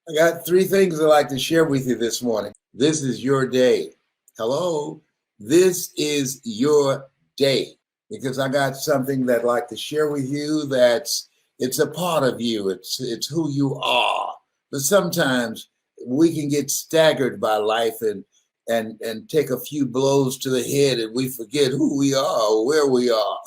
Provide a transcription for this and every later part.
I got three things I'd like to share with you this morning. This is your day. Hello, this is your day because I got something that I'd like to share with you that's it's a part of you. It's who you are. But sometimes we can get staggered by life and take a few blows to the head and we forget who we are or where we are.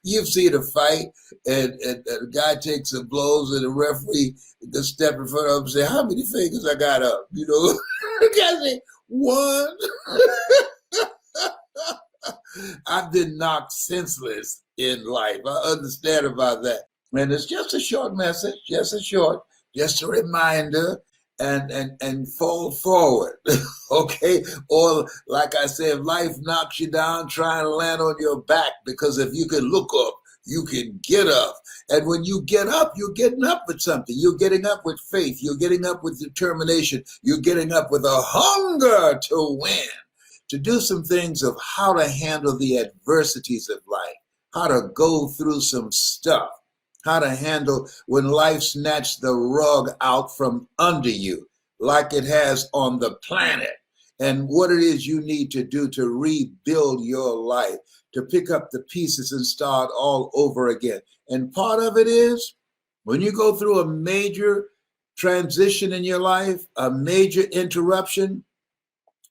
You've seen a fight and a guy takes some blows and the referee just step in front of him and say, how many fingers I got up? You know, the guy say, one. I've been knocked senseless in life. I understand about that. And it's just a short message, just a reminder and fall forward. Okay. Or like I said, if life knocks you down, try and land on your back because if you can look up, you can get up. And when you get up, you're getting up with something. You're getting up with faith. You're getting up with determination. You're getting up with a hunger to win, to do some things of how to handle the adversities of life, how to go through some stuff, how to handle when life snatched the rug out from under you like it has on the planet, and what it is you need to do to rebuild your life, to pick up the pieces and start all over again. And part of it is when you go through a major transition in your life, a major interruption,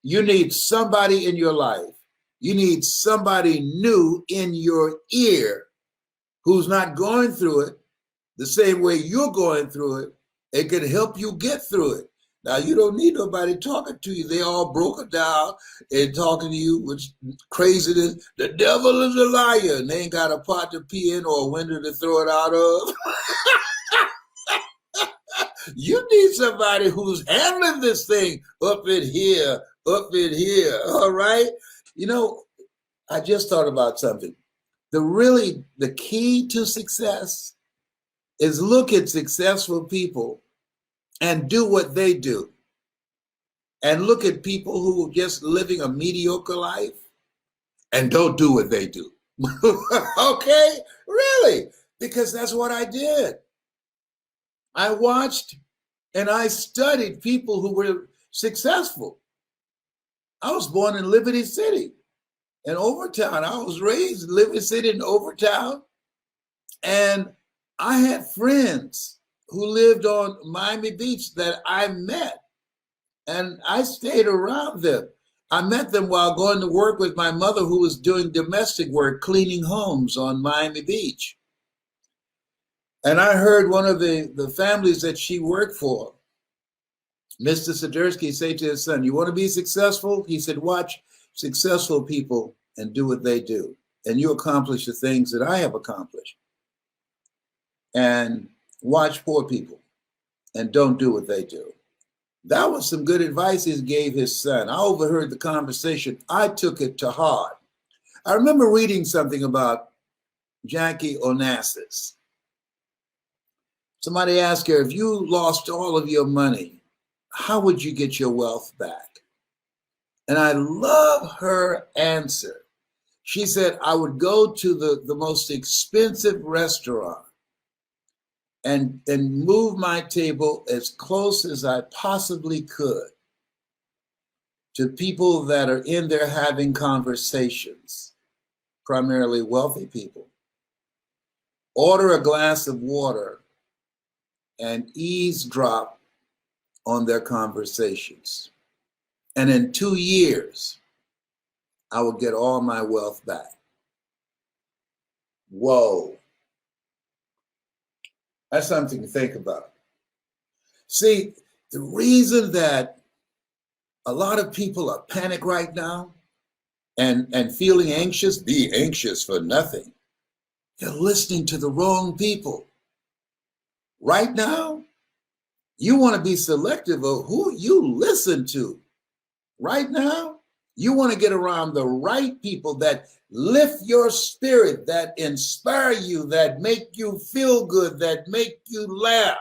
you need somebody in your life. You need somebody new in your ear who's not going through it the same way you're going through it. It can help you get through it. Now, you don't need nobody talking to you. They all broken down and talking to you with craziness. The devil is a liar, and they ain't got a pot to pee in or a window to throw it out of. You need somebody who's handling this thing up in here, all right? You know, I just thought about something. The key to success is look at successful people and do what they do. And look at people who are just living a mediocre life and don't do what they do. Okay? Really? Because that's what I did. I watched and I studied people who were successful. I was born in Liberty City in Overtown. I was raised in Liberty City in Overtown. And I had friends who lived on Miami Beach that I met. And I stayed around them. I met them while going to work with my mother, who was doing domestic work, cleaning homes on Miami Beach. And I heard one of the families that she worked for, Mr. Sidersky, say to his son, you want to be successful? He said, watch successful people and do what they do. And you accomplish the things that I have accomplished. And watch poor people and don't do what they do. That was some good advice he gave his son. I overheard the conversation. I took it to heart. I remember reading something about Jackie Onassis. Somebody asked her, if you lost all of your money, how would you get your wealth back? And I love her answer. She said, I would go to the most expensive restaurant and move my table as close as I possibly could to people that are in there having conversations, primarily wealthy people. Order a glass of water and eavesdrop on their conversations. And in 2 years, I will get all my wealth back. Whoa. That's something to think about. See, the reason that a lot of people are panicked right now and feeling anxious, be anxious for nothing. They're listening to the wrong people. Right now, you want to be selective of who you listen to. Right now, you want to get around the right people that lift your spirit, that inspire you, that make you feel good, that make you laugh,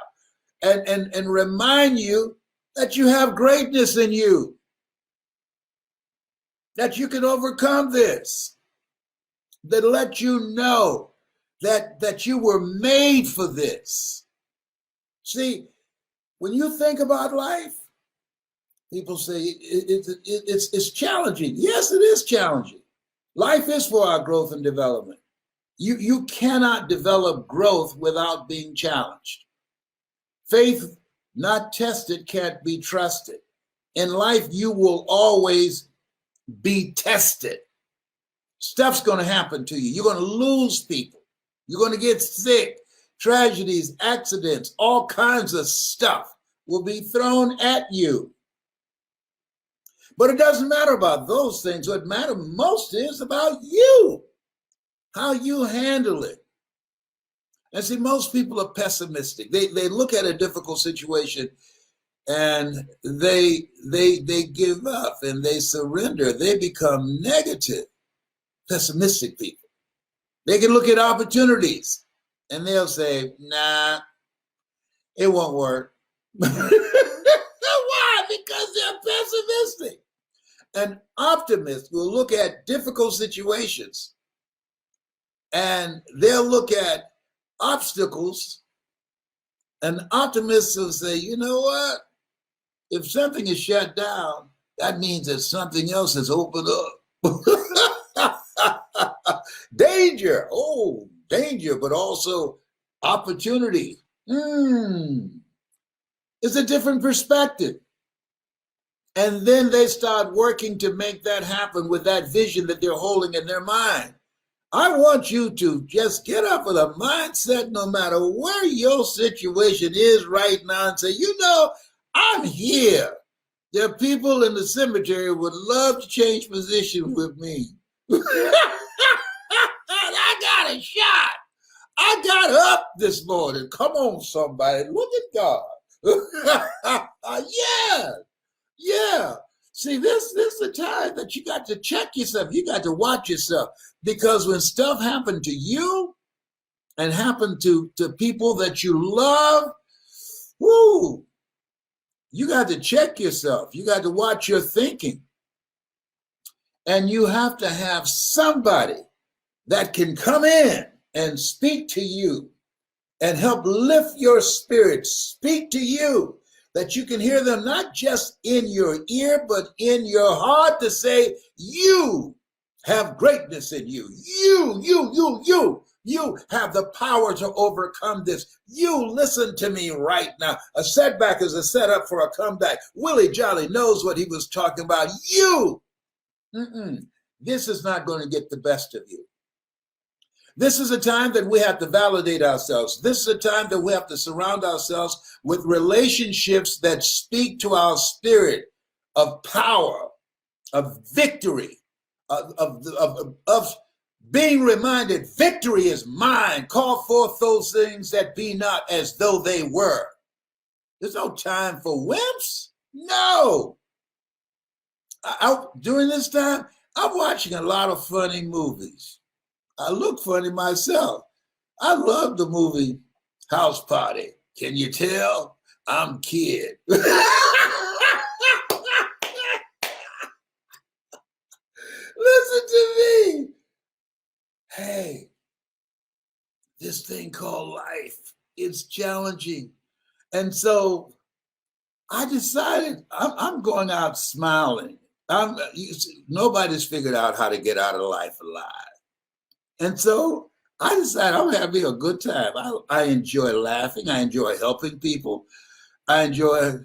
and remind you that you have greatness in you, that you can overcome this, that let you know that you were made for this. See, when you think about life, people say it's challenging. Yes, it is challenging. Life is for our growth and development. You cannot develop growth without being challenged. Faith not tested can't be trusted. In life, you will always be tested. Stuff's going to happen to you. You're going to lose people. You're going to get sick. Tragedies, accidents, all kinds of stuff will be thrown at you. But it doesn't matter about those things. What matters most is about you, how you handle it. And see, most people are pessimistic. They look at a difficult situation and they give up and they surrender. They become negative, pessimistic people. They can look at opportunities and they'll say, nah, it won't work. Why? Because they're pessimistic. An optimist will look at difficult situations and they'll look at obstacles. An optimist will say, you know what? If something is shut down, that means that something else has opened up. Danger. Oh, danger, but also opportunity. It's a different perspective. And then they start working to make that happen with that vision that they're holding in their mind. I want you to just get up with a mindset, no matter where your situation is right now, and say, you know, I'm here. There are people in the cemetery who would love to change position with me. I got a shot. I got up this morning. Come on, somebody. Look at God. Yeah. See, this is the time that you got to check yourself. You got to watch yourself. Because when stuff happened to you and happened to people that you love, whoo, you got to check yourself. You got to watch your thinking. And you have to have somebody that can come in and speak to you and help lift your spirit, speak to you, that you can hear them not just in your ear, but in your heart to say, you have greatness in you. You have the power to overcome this. You listen to me right now. A setback is a setup for a comeback. Willie Jolly knows what he was talking about. This is not going to get the best of you. This is a time that we have to validate ourselves. This is a time that we have to surround ourselves with relationships that speak to our spirit of power, of victory, of being reminded, victory is mine. Call forth those things that be not as though they were. There's no time for wimps. No. During this time, I'm watching a lot of funny movies. I look funny myself. I love the movie House Party. Can you tell? I'm Kid. Listen to me. Hey, this thing called life, it's challenging. And so I decided I'm going out smiling. Nobody's figured out how to get out of life alive. And so I decided I'm having a good time. I enjoy laughing. I enjoy helping people. I enjoy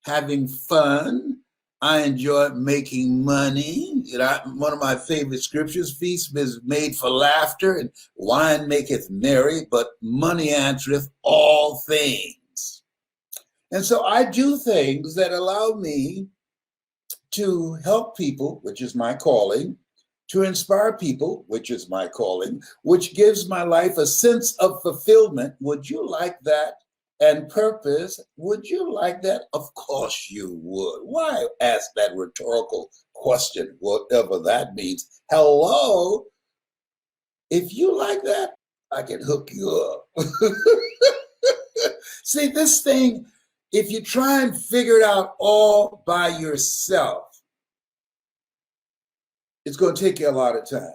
having fun. I enjoy making money. One of my favorite scriptures, feast is made for laughter and wine maketh merry, but money answereth all things. And so I do things that allow me to help people, which is my calling, to inspire people, which is my calling, which gives my life a sense of fulfillment. Would you like that? And purpose, would you like that? Of course you would. Why ask that rhetorical question, whatever that means? Hello? If you like that, I can hook you up. See, this thing, if you try and figure it out all by yourself, it's going to take you a lot of time.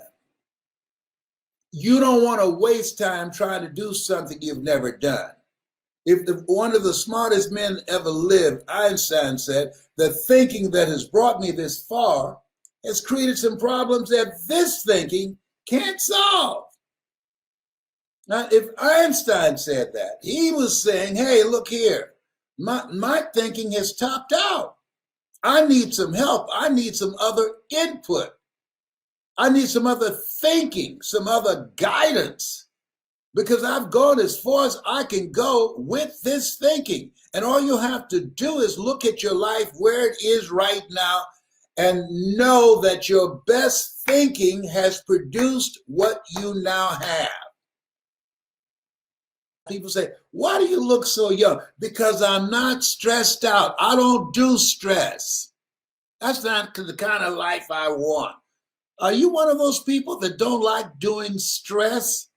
You don't want to waste time trying to do something you've never done. If one of the smartest men ever lived, Einstein said, the thinking that has brought me this far has created some problems that this thinking can't solve. Now, if Einstein said that, he was saying, hey, look here, my thinking has topped out. I need some help. I need some other input. I need some other thinking, some other guidance, because I've gone as far as I can go with this thinking. And all you have to do is look at your life where it is right now and know that your best thinking has produced what you now have. People say, why do you look so young? Because I'm not stressed out. I don't do stress. That's not the kind of life I want. Are you one of those people that don't like doing stress?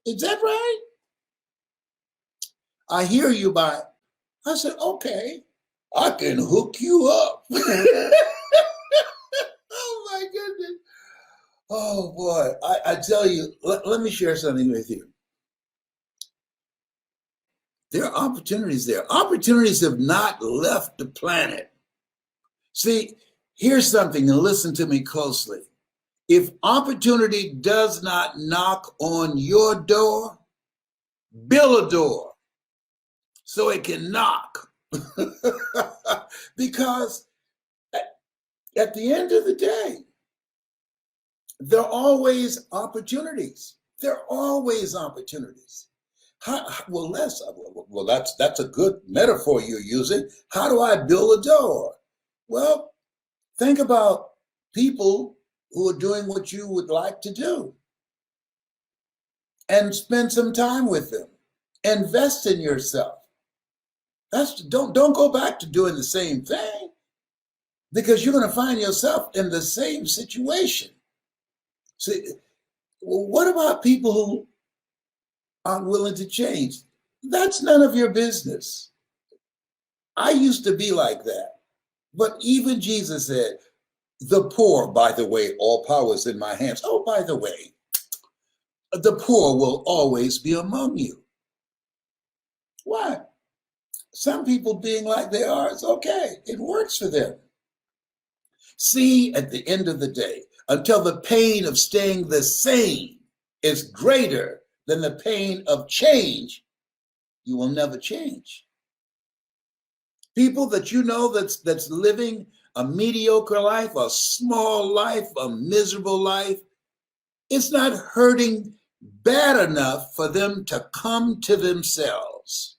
Is that right? I hear you by, I said, okay, I can hook you up. Oh my goodness. Oh boy, I tell you, let me share something with you. There are opportunities there. Opportunities have not left the planet. See, here's something, and listen to me closely. If opportunity does not knock on your door, build a door so it can knock. Because at the end of the day, there are always opportunities. There are always opportunities. That's a good metaphor you're using. How do I build a door? Well, think about people who are doing what you would like to do and spend some time with them. Invest in yourself. Don't go back to doing the same thing, because you're going to find yourself in the same situation. See, what about people who aren't willing to change? That's none of your business. I used to be like that. But even Jesus said, the poor, by the way, all power is in my hands. Oh, by the way, the poor will always be among you. Why? Some people being like they are, it's okay. It works for them. See, at the end of the day, until the pain of staying the same is greater than the pain of change, you will never change. People that you know that's living a mediocre life, a small life, a miserable life, it's not hurting bad enough for them to come to themselves.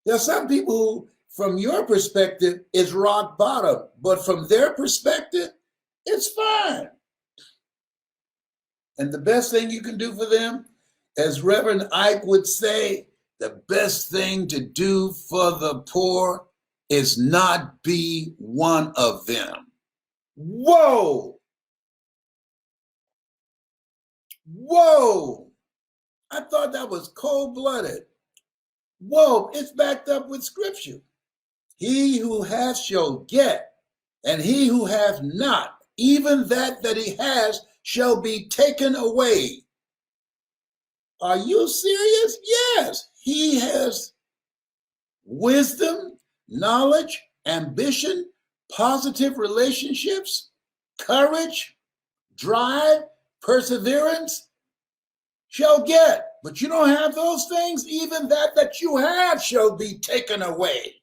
There are some people who, from your perspective, is rock bottom, but from their perspective, it's fine. And the best thing you can do for them, as Reverend Ike would say, the best thing to do for the poor is not be one of them. Whoa! Whoa! I thought that was cold-blooded. Whoa, it's backed up with scripture. He who hath shall get, and he who hath not, even that he has, shall be taken away. Are you serious? Yes. He has wisdom, knowledge, ambition, positive relationships, courage, drive, perseverance, shall get. But you don't have those things, even that you have shall be taken away.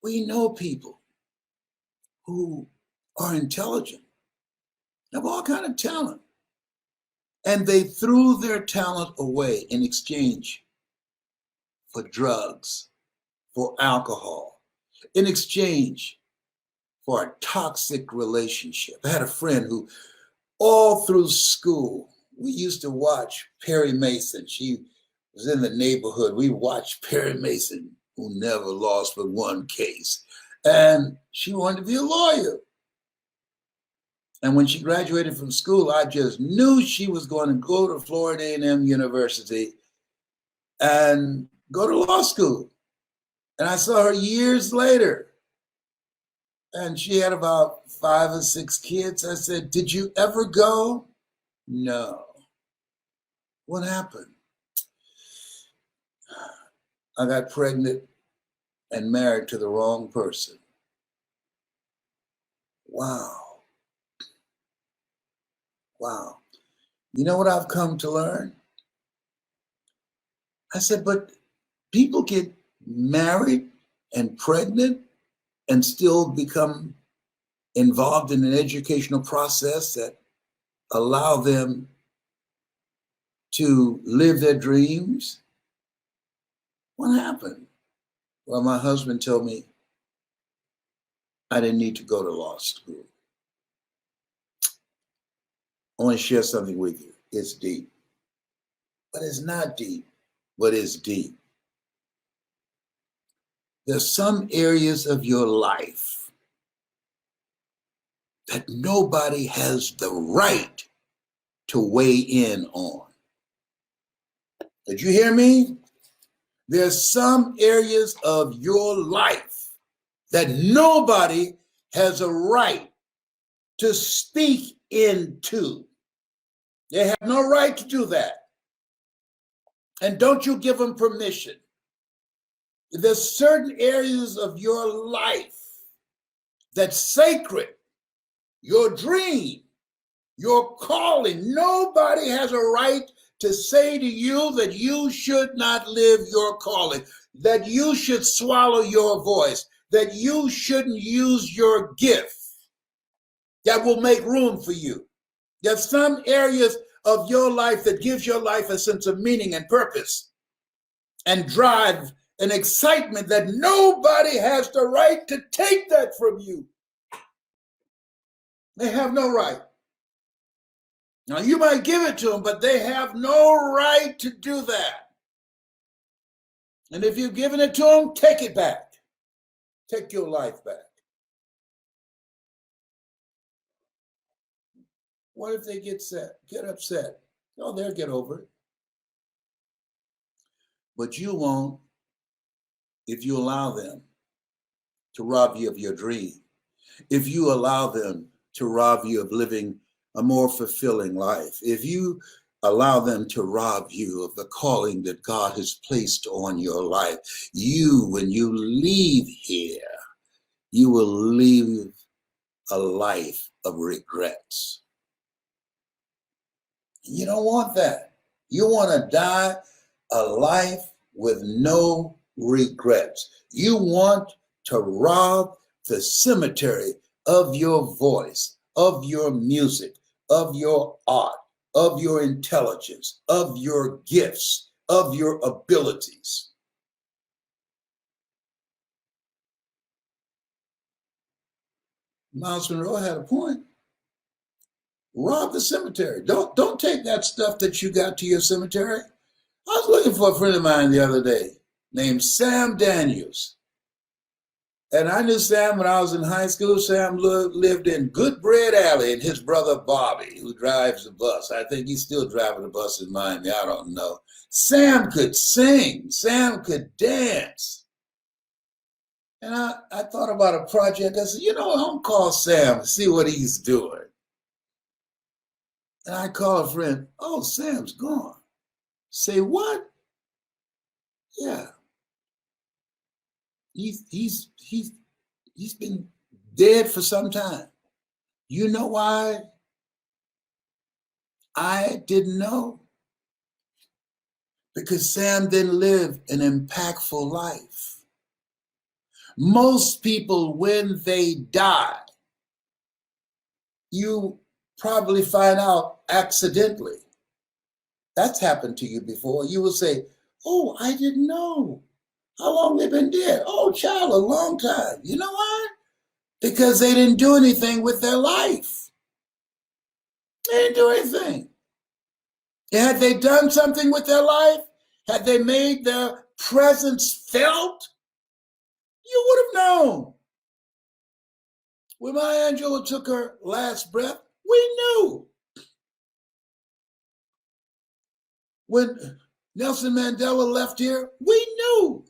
We know people who are intelligent, have all kind of talent, and they threw their talent away in exchange for drugs, for alcohol, in exchange for a toxic relationship. I had a friend who, all through school, we used to watch Perry Mason. She was in the neighborhood. We watched Perry Mason, who never lost but one case. And she wanted to be a lawyer. And when she graduated from school, I just knew she was going to go to Florida A&M University and go to law school. And I saw her years later, and she had about 5 or 6 kids. I said, did you ever go? No. What happened? I got pregnant and married to the wrong person. Wow. Wow. You know what I've come to learn? I said, but people get married and pregnant and still become involved in an educational process that allow them to live their dreams. What happened? Well, my husband told me I didn't need to go to law school. I want to share something with you. It's deep. But it's not deep, but it's deep. There's some areas of your life that nobody has the right to weigh in on. Did you hear me? There's some areas of your life that nobody has a right to speak into. They have no right to do that. And don't you give them permission. There's certain areas of your life that's sacred, your dream, your calling. Nobody has a right to say to you that you should not live your calling, that you should swallow your voice, that you shouldn't use your gift that will make room for you. There's some areas of your life that gives your life a sense of meaning and purpose and drive and excitement that nobody has the right to take that from you. They have no right. Now, you might give it to them, but they have no right to do that. And if you've given it to them, take it back. Take your life back. What if they get upset? Oh, they'll get over it. But you won't if you allow them to rob you of your dream. If you allow them to rob you of living a more fulfilling life. If you allow them to rob you of the calling that God has placed on your life, when you leave here, you will live a life of regrets. You don't want that. You want to die a life with no regrets. You want to rob the cemetery of your voice, of your music, of your art, of your intelligence, of your gifts, of your abilities. Miles Monroe had a point. Rob the cemetery. Don't take that stuff that you got to your cemetery. I was looking for a friend of mine the other day named Sam Daniels. And I knew Sam when I was in high school. Sam lived in Good Bread Alley, and his brother Bobby, who drives the bus. I think he's still driving the bus in Miami. I don't know. Sam could sing. Sam could dance. And I thought about a project. I said, I'm going to call Sam and see what he's doing. And I call a friend. Oh, Sam's gone. Say what? Yeah. He's been dead for some time. You know why I didn't know? Because Sam didn't live an impactful life. Most people, when they die, you probably find out accidentally. That's happened to you before. You will say, oh, I didn't know. How long they've been dead? Oh, child, a long time. You know why? Because they didn't do anything with their life. They didn't do anything. Had they done something with their life, had they made their presence felt, you would have known. When Maya Angelou took her last breath, we knew. When Nelson Mandela left here, we knew.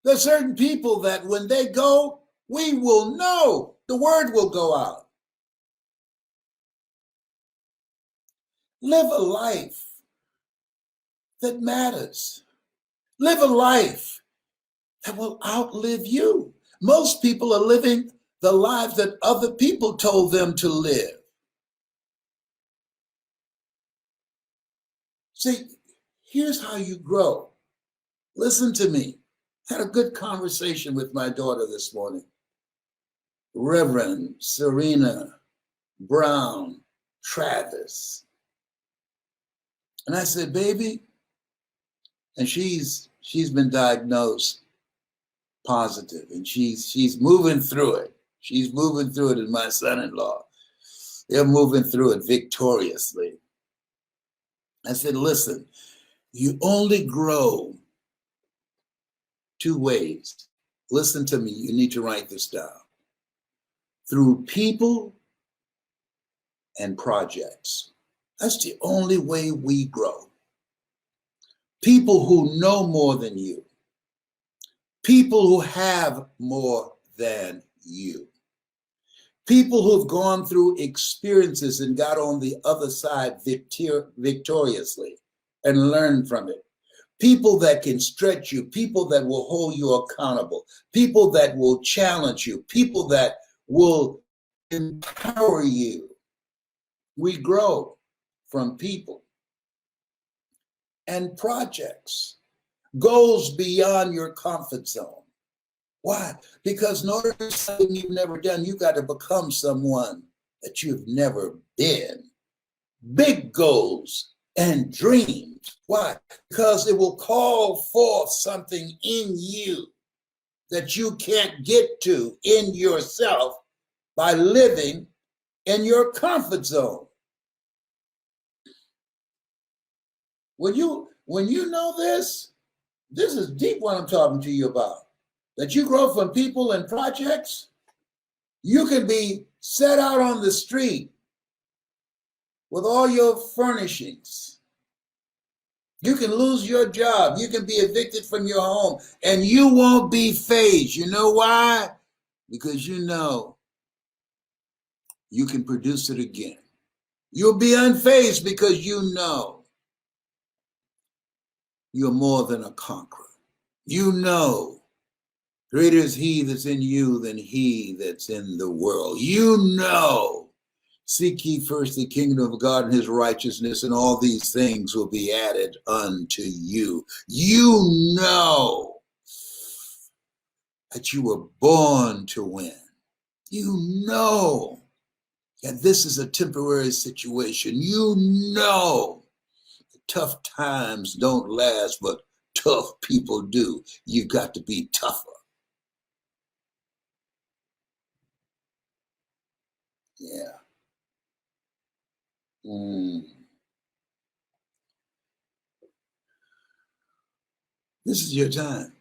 There's certain people that when they go, we will know. The word will go out. Live a life that matters. Live a life that will outlive you. Most people are living the lives that other people told them to live. See, here's how you grow. Listen to me. Had a good conversation with my daughter this morning. Reverend Serena Brown Travis. And I said, baby, and she's been diagnosed positive, and she's moving through it. She's moving through it, and my son-in-law, they're moving through it victoriously. I said, listen, you only grow two ways. Listen to me, you need to write this down. Through people and projects. That's the only way we grow. People who know more than you. People who have more than you. People who've gone through experiences and got on the other side victoriously and learned from it. People that can stretch you, people that will hold you accountable, people that will challenge you, people that will empower you. We grow from people and projects, goals beyond your comfort zone. Why? Because in order to do something you've never done, you got to become someone that you've never been. Big goals and dreams. Why? Because it will call forth something in you that you can't get to in yourself by living in your comfort zone. When you know this is deep what I'm talking to you about. That you grow from people and projects, you can be set out on the street with all your furnishings. You can lose your job. You can be evicted from your home, and you won't be fazed. You know why? Because you know you can produce it again. You'll be unfazed because you know you're more than a conqueror. You know greater is he that's in you than he that's in the world. You know, seek ye first the kingdom of God and his righteousness, and all these things will be added unto you. You know that you were born to win. You know that this is a temporary situation. You know tough times don't last, but tough people do. You've got to be tougher. Yeah. This is your time.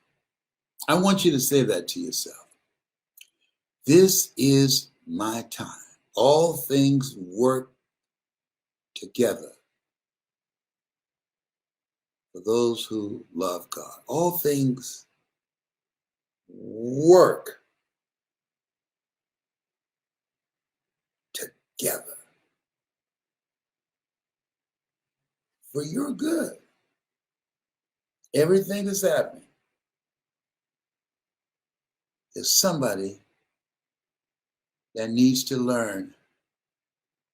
I want you to say that to yourself. This is my time. All things work together for those who love God. All things work together for your good. Everything that's happening, there's somebody that needs to learn,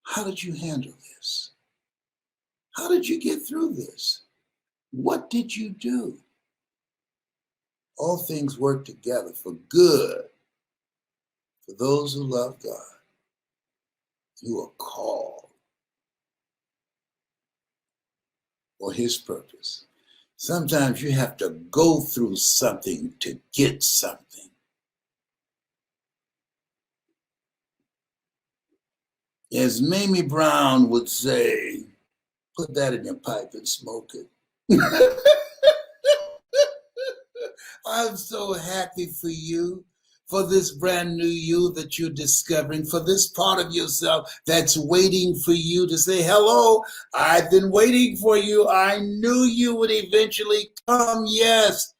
how did you handle this? How did you get through this? What did you do? All things work together for good for those who love God. You are called for his purpose. Sometimes you have to go through something to get something. As Mamie Brown would say, put that in your pipe and smoke it. I'm so happy for you, for this brand new you that you're discovering, for this part of yourself that's waiting for you to say, hello, I've been waiting for you. I knew you would eventually come. Yes.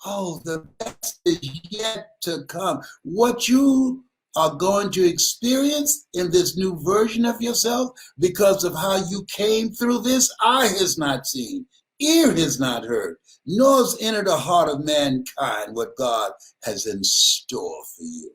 Oh, the best is yet to come. What you are going to experience in this new version of yourself because of how you came through this, eye has not seen, ear has not heard, nor has entered the heart of mankind what God has in store for you.